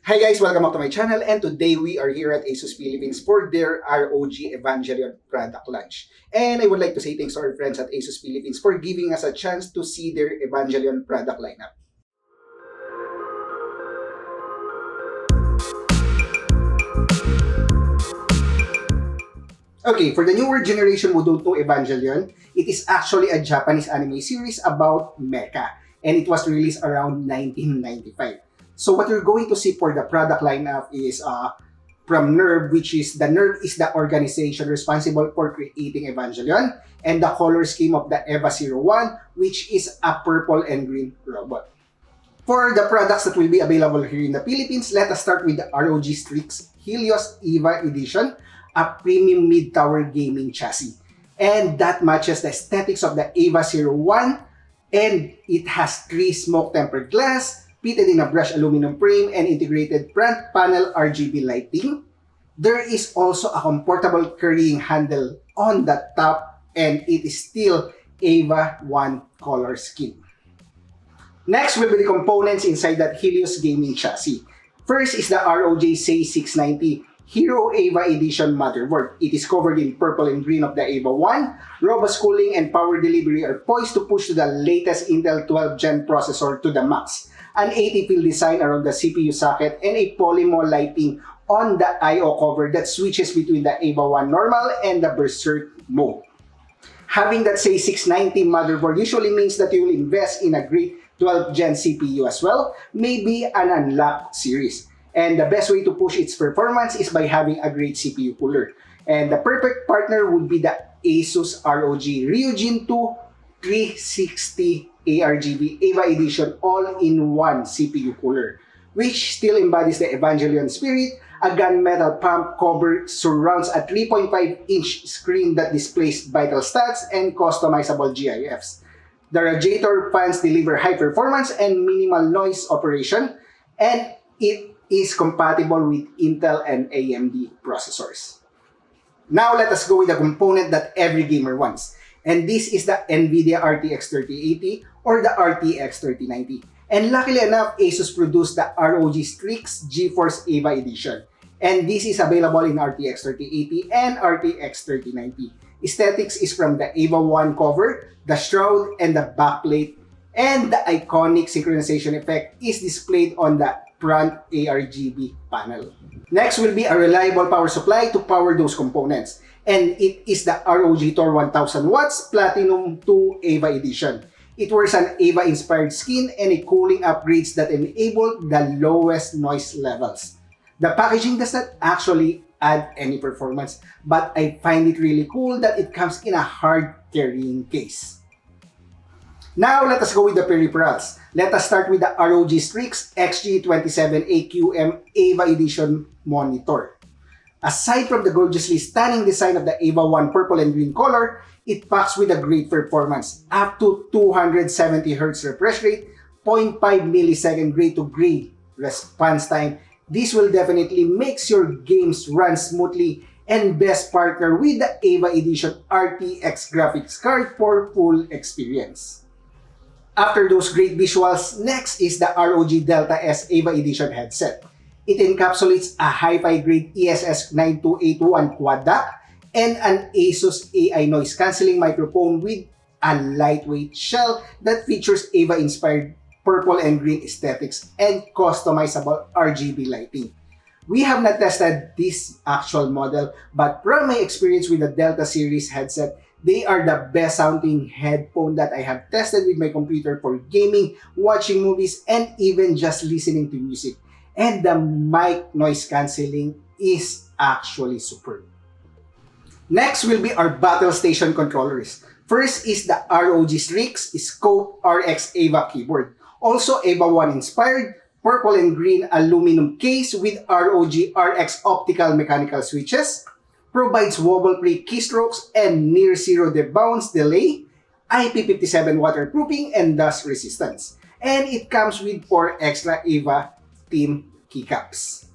Hi guys, welcome back to my channel, and today we are here at ASUS Philippines for their ROG Evangelion product launch. And I would like to say thanks to our friends at ASUS Philippines for giving us a chance to see their Evangelion product lineup. Okay, for the newer generation who don't know Evangelion, it is actually a Japanese anime series about mecha, and it was released around 1995. So what you're going to see for the product lineup is from NERV, which is the organization responsible for creating Evangelion, and the color scheme of the EVA 01, which is a purple and green robot. For the products that will be available here in the Philippines, let us start with the ROG Strix Helios EVA edition, a premium mid-tower gaming chassis. And that matches the aesthetics of the EVA 01, and it has 3 smoke-tempered glass, fitted in a brushed aluminum frame and integrated front panel RGB lighting. There is also a comfortable carrying handle on the top, and it is still EVA 1 color scheme. Next will be the components inside that Helios gaming chassis. First is the ROG C690 Hero EVA Edition motherboard. It is covered in purple and green of the EVA 1. Robust cooling and power delivery are poised to push to the latest Intel 12 Gen processor to the max. An 80-pin design around the CPU socket, and a polymo lighting on the I/O cover that switches between the EVA 1 normal and the Berserk mode. Having that C690 motherboard usually means that you will invest in a great 12 Gen CPU as well, maybe an unlocked series. And the best way to push its performance is by having a great CPU cooler. And the perfect partner would be the ASUS ROG Real Gen 2 360 ARGB EVA Edition all-in-one CPU cooler, which still embodies the Evangelion spirit. A gunmetal pump cover surrounds a 3.5-inch screen that displays vital stats and customizable GIFs. The radiator fans deliver high performance and minimal noise operation, and it is compatible with Intel and AMD processors. Now let us go with the component that every gamer wants. And this is the Nvidia RTX 3080 or the RTX 3090. And luckily enough, ASUS produced the ROG Strix GeForce EVA Edition. And this is available in RTX 3080 and RTX 3090. Aesthetics is from the EVA 1 cover, the shroud, and the backplate. And the iconic synchronization effect is displayed on the front ARGB panel. Next will be a reliable power supply to power those components. And it is the ROG Tor 1000 watts Platinum 2 EVA Edition. It wears an EVA-inspired skin and a cooling upgrades that enable the lowest noise levels. The packaging does not actually add any performance, but I find it really cool that it comes in a hard carrying case. Now let us go with the peripherals. Let us start with the ROG Strix XG27 AQM EVA Edition monitor. Aside from the gorgeously stunning design of the EVA 1 purple and green color, it packs with a great performance, up to 270Hz refresh rate, 0.5 millisecond gray-to-gray response time. This will definitely make your games run smoothly, and best partner with the EVA Edition RTX graphics card for full experience. After those great visuals, next is the ROG Delta S EVA Edition headset. It encapsulates a hi-fi grade ESS 9281 quad DAC and an ASUS AI noise cancelling microphone with a lightweight shell that features EVA-inspired purple and green aesthetics and customizable RGB lighting. We have not tested this actual model, but from my experience with the Delta series headset, they are the best sounding headphone that I have tested with my computer for gaming, watching movies, and even just listening to music. And the mic noise cancelling is actually superb. Next will be our battle station controllers. First is the ROG Strix Scope RX EVA keyboard. Also EVA 1 inspired, purple and green aluminum case with ROG RX optical mechanical switches. Provides wobble-free keystrokes and near zero debounce delay, IP57 waterproofing, and dust resistance. And it comes with 4 extra EVA Team keycaps.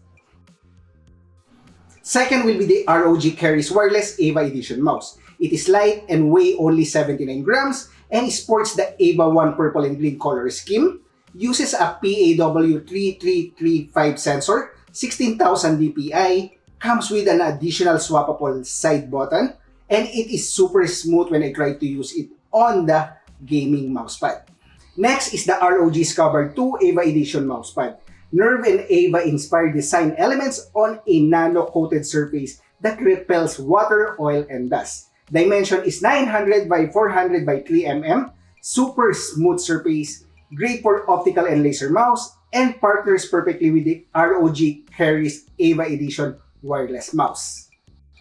Second will be the ROG Wireless VA Edition mouse. It is light and weigh only 79 grams and sports the EVA 1 purple and green color scheme. uses a PAW3335 sensor, 16,000 dpi, comes with an additional swappable side button, and it is super smooth when I try to use it on the gaming mousepad. Next is the ROG Scobar 2 EVA Edition mousepad. Nerve and EVA inspired design elements on a nano-coated surface that repels water, oil, and dust. Dimension is 900 by 400 by 3 mm, super smooth surface, great for optical and laser mouse, and partners perfectly with the ROG Real EVA Edition wireless mouse.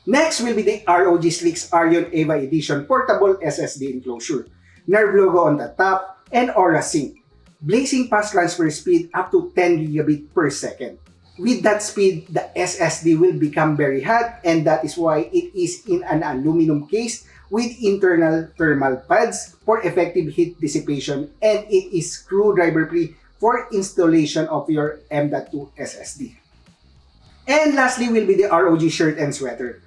Next will be the ROG Strix EVA Edition portable SSD enclosure. Nerve logo on the top and Aura Sync. Blazing fast transfer speed up to 10 gigabit per second. With that speed, the SSD will become very hot, and that is why it is in an aluminum case with internal thermal pads for effective heat dissipation, and it is screwdriver free for installation of your M.2 SSD. And lastly will be the ROG Shirt and Sweater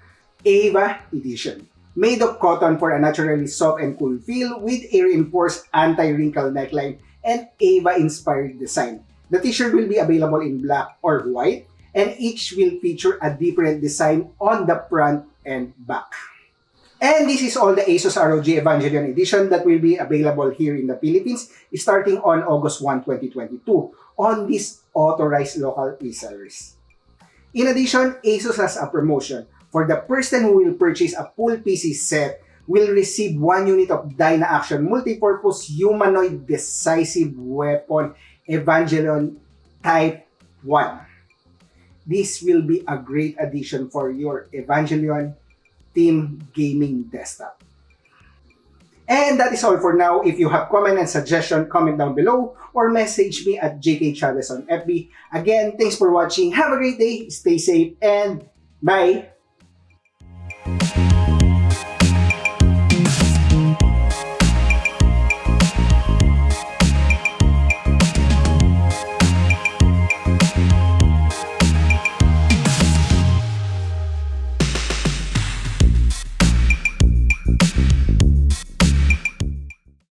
EVA Edition. Made of cotton for a naturally soft and cool feel with a reinforced anti-wrinkle neckline and EVA-inspired design. The t-shirt will be available in black or white, and each will feature a different design on the front and back. And this is all the ASUS ROG Evangelion edition that will be available here in the Philippines starting on August 1, 2022 on these authorized local resellers. In addition, ASUS has a promotion. For the person who will purchase a full PC set, will receive 1 unit of Dyna-Action Multipurpose Humanoid Decisive Weapon Evangelion Type 1. This will be a great addition for your Evangelion Team Gaming Desktop. And that is all for now. If you have comment and suggestion, comment down below or message me at JK Chavez on FB. Again, thanks for watching. Have a great day, stay safe, and bye!